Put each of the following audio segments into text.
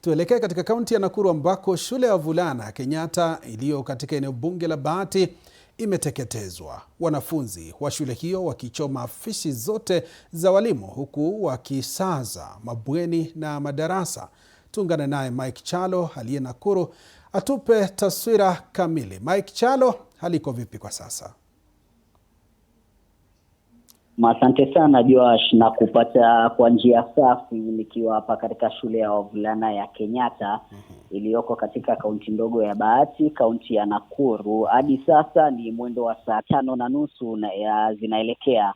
Tuelekee katika kaunti ya Nakuru ambako shule ya wavulana ya Kenyatta iliyo katika eneo bunge la Bahati imeteketezwa. Wanafunzi wa shule hiyo wakichoma afisi zote za walimu huku wakisaza mabweni na madarasa. Tuungane naye Mike Chalo aliye Nakuru atupe taswira kamili. Mike Chalo, hali iko vipi kwa sasa? Asante sana Joash, na kupata kwa njia safi nikiwa hapa katika shule ya wavulana ya Kenyatta iliyoko katika kaunti ndogo ya Bahati, kaunti ya Nakuru. Hadi sasa ni mwendo wa saa 5:30 zinaelekea,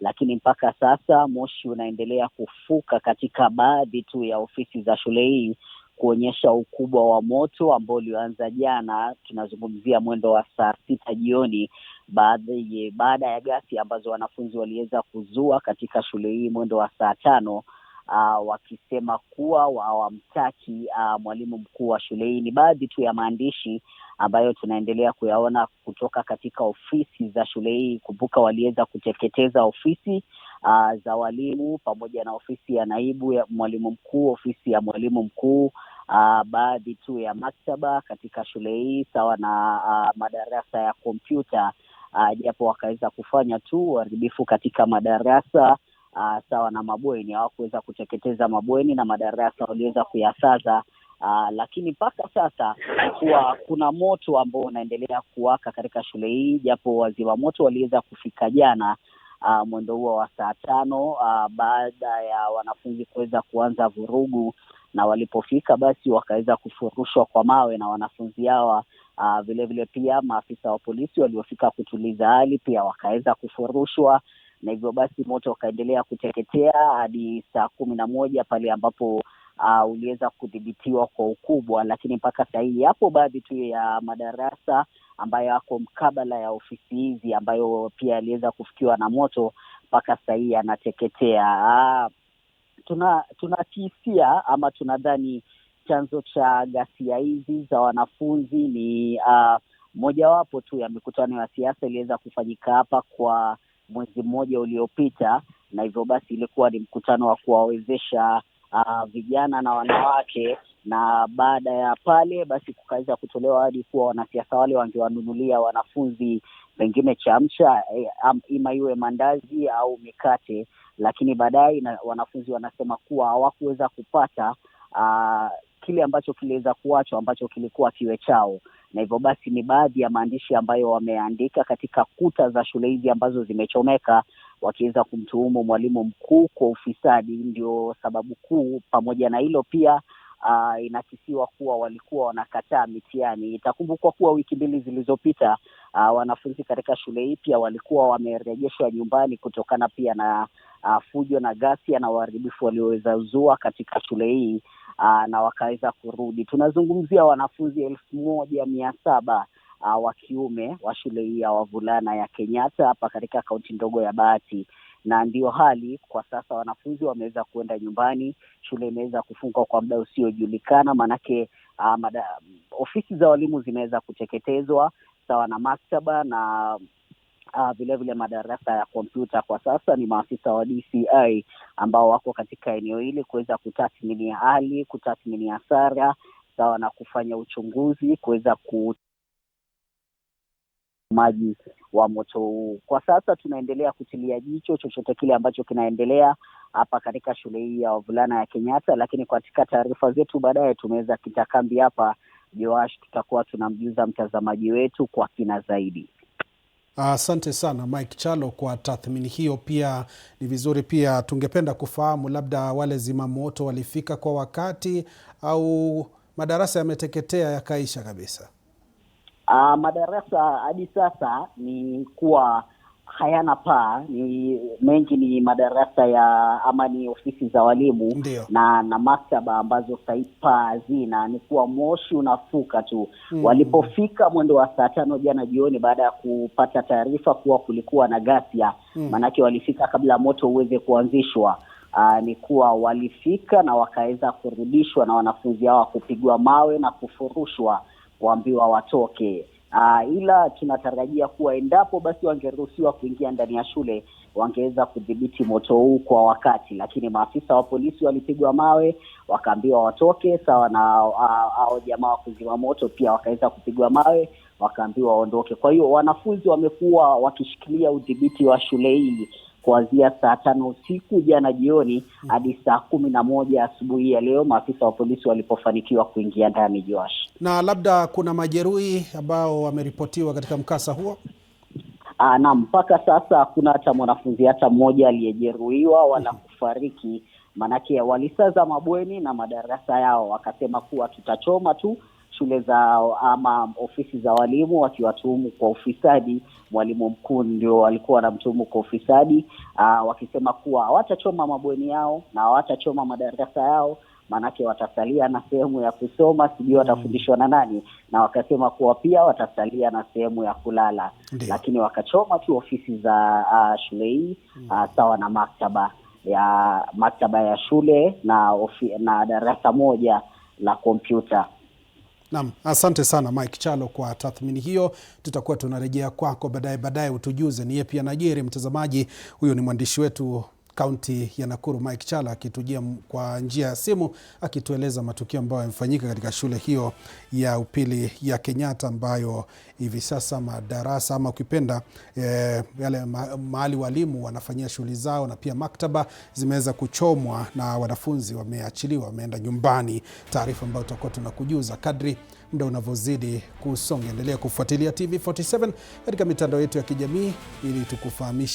lakini mpaka sasa moshi unaendelea kufuka katika baadhi tu ya ofisi za shule hii, kuonyesha ukubwa wa moto ambao ulianza jana. Tunazungumzia mwendo wa saa 6 jioni, baada ya gasi ambazo wanafunzi waliweza kuzua katika shule hii mwendo wa saa 5, wakisema kuwa hawamtaki mwalimu mkuu wa shule hii. Ni baadhi tu ya maandishi ambayo tunaendelea kuyaona kutoka katika ofisi za shule hii. Kumbuka waliweza kuteketeza ofisi za walimu pamoja na ofisi ya naibu ya mwalimu mkuu, ofisi ya mwalimu mkuu, baadhi tu ya maktaba katika shule hii, sawa na madarasa ya kompyuta, japo wakaweza kufanya tu uharibifu katika madarasa, sawa na mabweni. Hawakuweza kuteketeza mabweni na madarasa, waliweza kuyasaza. Lakini mpaka sasa kuna moto ambao unaendelea kuwaka katika shule hii, japo wazima moto waliweza kufika jana mwendo huo wa saa 5, baada ya wanafunzi kuweza kuanza vurugu, na walipofika basi wakaweza kufurushwa kwa mawe na wanafunzi hawa. Vile vile pia maafisa wa polisi waliofika kutuliza hali pia wakaweza kufurushwa, na hivyo basi moto ukaendelea kuteketea hadi saa 11 pale ambapo uliweza kudhibitiwa kwa ukubwa. Lakini mpaka sasa hivi hapo baadhi tu ya madarasa ambayo yako mkabala ya ofisi hizi ambayo pia aliweza kufikiwa na moto, mpaka sasa hivi anateketea. Tunakisia ama tunadhani chanzo cha ghasia hizi za wanafunzi ni mojawapo tu ya mikutano ya siasa iliweza kufanyika hapa kwa mwezi mmoja uliopita, na hivyo basi ilikuwa ni mkutano wa kuwawezesha vijana na wanawake, na baada ya pale basi kukaweza kutolewa hadi kuwa wanasiasa wale wangewanunulia wanafunzi pengine chamcha, ima iwe mandazi au mikate. Lakini baadaye wanafunzi wanasema kuwa hawakuweza kupata kile ambacho kiliweza kuachwa ambacho kilikuwa kiwe chao, na hivyo basi ni baadhi ya maandishi ambayo wameandika katika kuta za shule hizi ambazo zimechomeka, wakiweza kumtuhumu mwalimu mkuu kwa ufisadi. Ndio sababu kuu. Pamoja na hilo pia inakisiwa kuwa walikuwa wanakataa mitihani. Itakumbukwa kuwa wiki 2 zilizopita wanafunzi katika shule hii pia walikuwa wamerejeshwa nyumbani kutokana pia na fujo na ghasia na uharibifu walioweza zua katika shule hii, na wakaweza kurudi. Tunazungumzia wanafunzi 1700 wa kiume wa shule hii ya wavulana ya Kenyatta hapa katika kaunti ndogo ya Bahati, na ndio hali kwa sasa. Wanafunzi wameweza kuenda nyumbani, shule imeweza kufungwa kwa muda usiojulikana, manake ofisi za walimu zimeweza kuteketezwa, sawa na maktaba na vile vile madarasa ya kompyuta. Kwa sasa ni maafisa wa DCI ambao wako katika eneo hili kuweza kutathmini hali, kutathmini hasara, sawa na kufanya uchunguzi kuweza maji wa moto huu. Kwa sasa tunaendelea kutilia jicho chochote kile ambacho kinaendelea hapa katika shule hii ya wavulana ya Kenyatta, lakini katika taarifa zetu baadaye tumeweza kitakambi hapa Joash, tutakuwa tunamjuza mtazamaji wetu kwa kina zaidi. Asante sana Mike Chalo kwa tathmini hiyo. Pia ni vizuri pia tungependa kufahamu labda wale zimamoto walifika kwa wakati au madarasa yameteketea yakaisha kabisa. Madarasa hadi sasa ni kuwa hayana paa, ni mengi ni madarasa ni ofisi za walimu. Ndiyo. na maktaba ambazo paa hazina, ni kuwa moshi unafuka tu. Walipofika mwendo wa saa 5 jana jioni, baada ya kupata taarifa kuwa kulikuwa na ghasia, manake walifika kabla moto uweze kuanzishwa, ni kuwa walifika na wakaweza kurudishwa na wanafunzi hao kupigwa mawe na kufurushwa, kuambiwa watoke. Ila tunatarajia kuwa endapo basi wangeruhusiwa kuingia ndani ya shule, wangeweza kudhibiti moto huu kwa wakati, lakini maafisa wa polisi walipigwa mawe, wakaambiwa watoke, sawa na hao jamaa wa kuzima moto pia wakaweza kupigwa mawe, wakaambiwa waondoke. Kwa hiyo wanafunzi wamekuwa wakishikilia udhibiti wa shule hii kuanzia saa 5 usiku jana jioni hadi saa 11 asubuhi ya leo, maafisa wa polisi walipofanikiwa kuingia ndani, Joash. Na labda kuna majeruhi ambao wameripotiwa katika mkasa huo? Na mpaka sasa hakuna hata mwanafunzi hata mmoja aliyejeruhiwa wala kufariki, manake walisaza mabweni na madarasa yao, wakasema kuwa tutachoma tu shule zao ama ofisi za walimu, wakiwatuhumu kwa ufisadi. Mwalimu mkuu ndio walikuwa wanamtuhumu kwa ufisadi, wakisema kuwa hawatachoma mabweni yao na hawatachoma madarasa yao, manake watasalia na sehemu ya kusoma, sijui watafundishwa na nani, na wakasema kuwa pia watasalia na sehemu ya kulala. Lakini wakachoma tu ofisi za shule hii, sawa na maktaba ya shule na darasa moja la kompyuta. Naam, asante sana Mike Kyalo kwa tathmini hiyo. Tutakuwa tunarejea kwako baadaye utujuze ni yapi yanajiri. Mtazamaji, huyo ni mwandishi wetu kaunti ya Nakuru Mike Kyalo akitujia kwa njia ya simu akitueleza matukio ambayo yamefanyika katika shule hiyo ya upili ya Kenyatta, ambayo hivi sasa madarasa ama ukipenda yale mahali walimu wanafanyia shughuli zao na pia maktaba zimeweza kuchomwa na wanafunzi wameachiliwa, wameenda nyumbani. Taarifa ambayo tutakuwa tunakujuza kadri muda unavyozidi kusonga. Endelea kufuatilia TV47 katika mitandao yetu ya kijamii ili tukufahamishe